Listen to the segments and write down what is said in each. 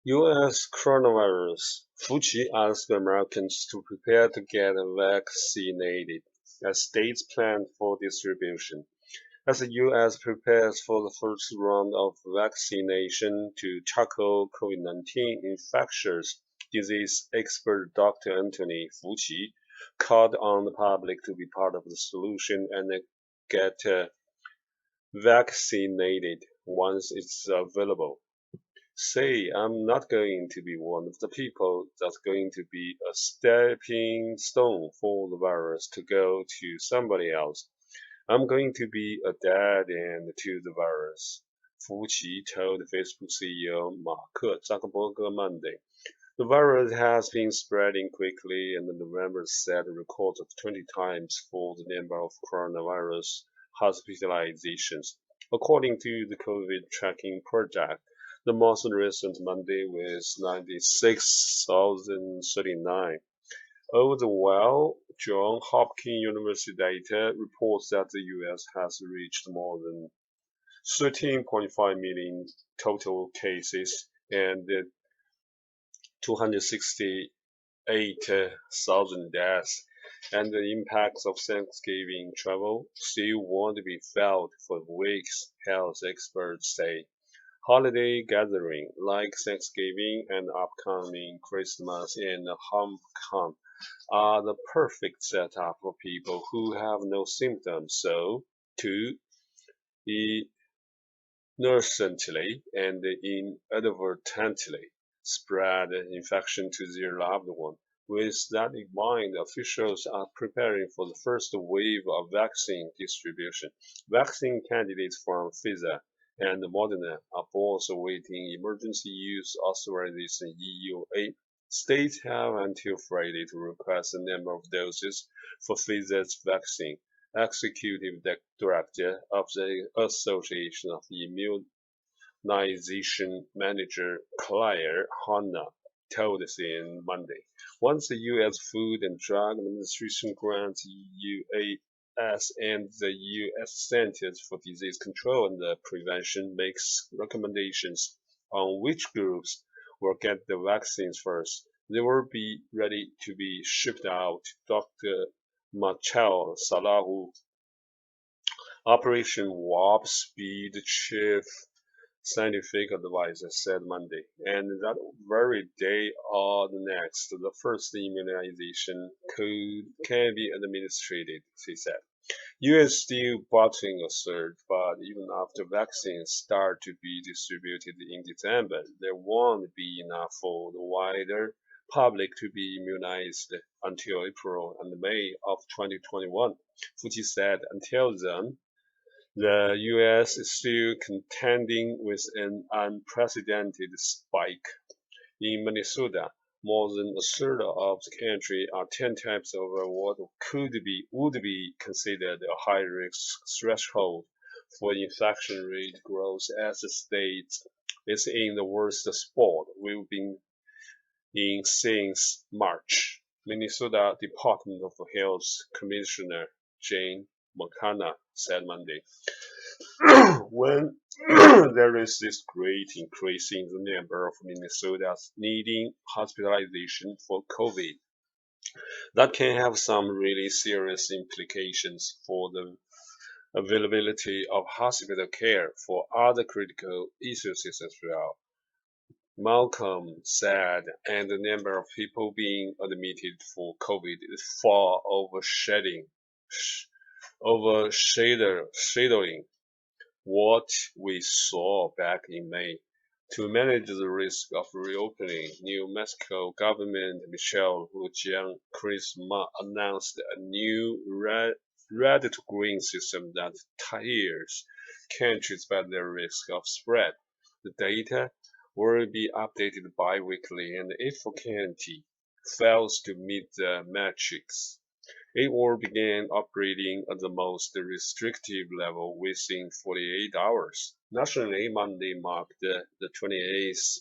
U.S. coronavirus. Fauci asked Americans to prepare to get vaccinated as states plan for distribution. As the U.S. prepares for the first round of vaccination to tackle COVID-19, infectious disease expert Dr. Anthony Fauci called on the public to be part of the solution and get vaccinated once it's available. Say, I'm not going to be one of the people that's going to be a stepping stone for the virus to go to somebody else. I'm going to be a dead end to the virus, Fuqi told Facebook CEO 马克扎克伯格 Monday. The virus has been spreading quickly, and November set a record of 20 times for the number of coronavirus hospitalizations, according to the COVID tracking project. The most recent Monday was 96,039. All the while, Johns Hopkins University data reports that the U.S. has reached more than 13.5 million total cases and 268,000 deaths, and the impacts of Thanksgiving travel still won't be felt for weeks, health experts say. Holiday gatherings like Thanksgiving and upcoming Christmas and Hanukkah are the perfect setup for people who have no symptoms, so to innocently and inadvertently spread infection to their loved one. With that in mind, officials are preparing for the first wave of vaccine distribution. Vaccine candidates from Pfizer and Moderna are both awaiting emergency use authorization in EU. States have until Friday to request a number of doses for Pfizer's vaccine. Executive Director of the Association of Immunization Manager Claire Hanna told CNN Monday. Once the U.S. Food and Drug Administration grants U.S. and the U.S. Centers for Disease Control and Prevention makes recommendations on which groups will get the vaccines first, they will be ready to be shipped out. Dr. Machel Salahu, Operation Warp Speed Chief Scientific Advisor, said Monday, and that very day or the next, the first immunization can be administered, he said. U.S. still battling a surge, but even after vaccines start to be distributed in December, there won't be enough for the wider public to be immunized until April and May of 2021. Fauci said until then, the U.S. is still contending with an unprecedented spike. In Minnesota, more than a third of the country are 10 times over what would be considered a high-risk threshold for infection rate growth as the state is in the worst spot we've been in since March. Minnesota Department of Health Commissioner Jane McCanna said Monday. When there is this great increase in the number of Minnesotans needing hospitalization for COVID, that can have some really serious implications for the availability of hospital care for other critical issues as well. Malcolm said, and the number of people being admitted for COVID is far overshadowing what we saw back in May. To manage the risk of reopening, New Mexico Governor Michelle Lujan Christmas announced a new red-to-green system that tiers countries by their risk of spread. The data will be updated bi-weekly, and if a county fails to meet the metrics, it will begin operating at the most restrictive level within 48 hours. Nationally, Monday marked the 28th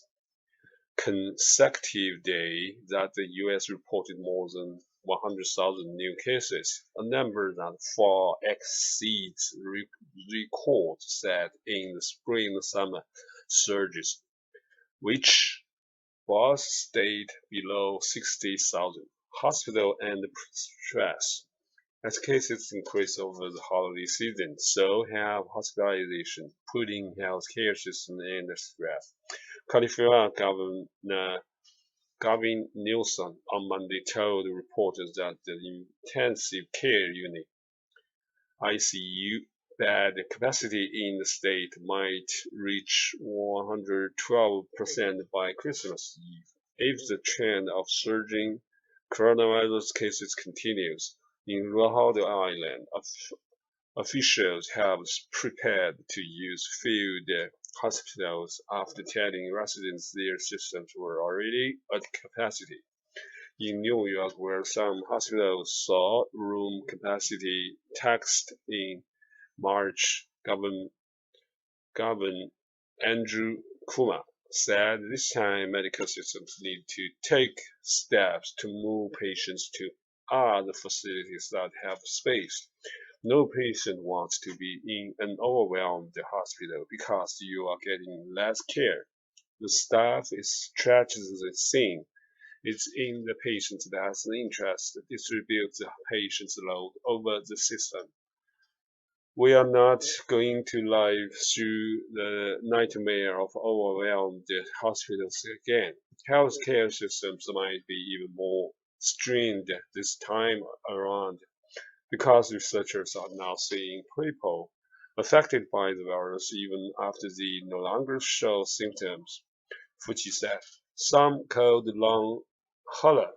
consecutive day that the U.S. reported more than 100,000 new cases, a number that far exceeds records set in the spring and summer surges, which both stayed below 60,000. Hospital and stress. As cases increase over the holiday season, so have hospitalization, putting healthcare system under stress. California Governor Gavin Newsom on Monday told reporters that the intensive care unit (ICU) bed capacity in the state might reach 112% by Christmas Eve if the trend of surging coronavirus cases continues. In Rhode Island, officials have prepared to use field hospitals after telling residents their systems were already at capacity. In New York, where some hospitals saw room capacity taxed in March, Governor Andrew Cuomo said this time medical systems need to take steps to move patients to other facilities that have space. No patient wants to be in an overwhelmed hospital because you are getting less care. The staff is stretched thin. It's in the patient's best interest to distribute the patient's load over the system. We are not going to live through the nightmare of overwhelmed hospitals again. Healthcare systems might be even more strained this time around because researchers are now seeing people affected by the virus even after they no longer show symptoms. Fuji said. Some cold long hauler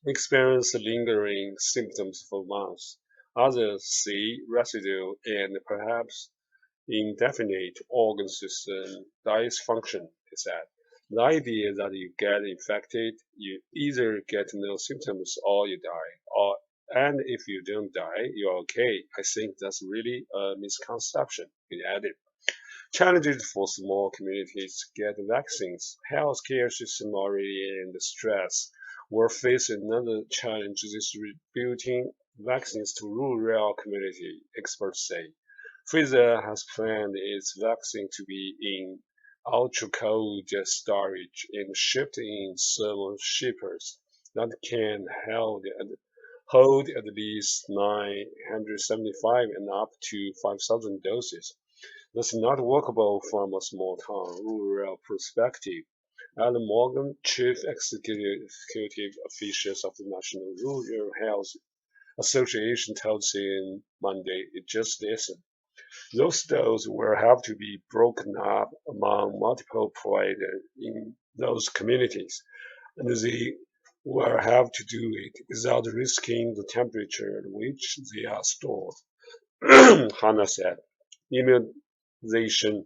experience lingering symptoms for months. Others see residual and perhaps indefinite organ system dysfunction, he said. The idea that you get infected, you either get no symptoms or you die, and if you don't die, you're okay. I think that's really a misconception, he added. Challenges for small communities to get vaccines. Healthcare system already in stress. Will face another challenge distributing vaccines to rural community, experts say. Pfizer has planned its vaccine to be in ultra-cold storage and shipped in thermal shippers that can hold at least 975 and up to 5,000 doses. That's not workable from a small-town rural perspective. Alan Morgan, chief executive official of the National Rural Health Association, told CNN Monday, "It just isn't. Those doses will have to be broken up among multiple providers in those communities, and they will have to do it without risking the temperature at which they are stored," Hannah said. Immunization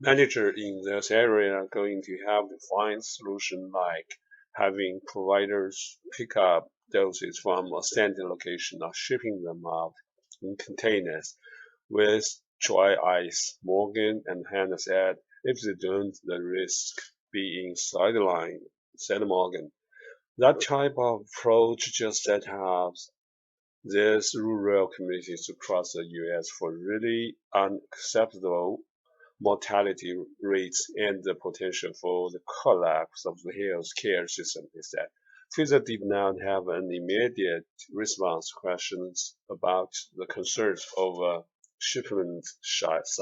manager in this area are going to have to find solutions like having providers pick up doses from a standing location or shipping them out in containers with dry ice. Morgan and Hannah said if they don't, the risk being sidelined, said Morgan. That type of approach just set up these rural communities across the U.S. for really unacceptable mortality rates and the potential for the collapse of the health care system, he said. Pfizer did not have an immediate response to questions about the concerns over shipment size.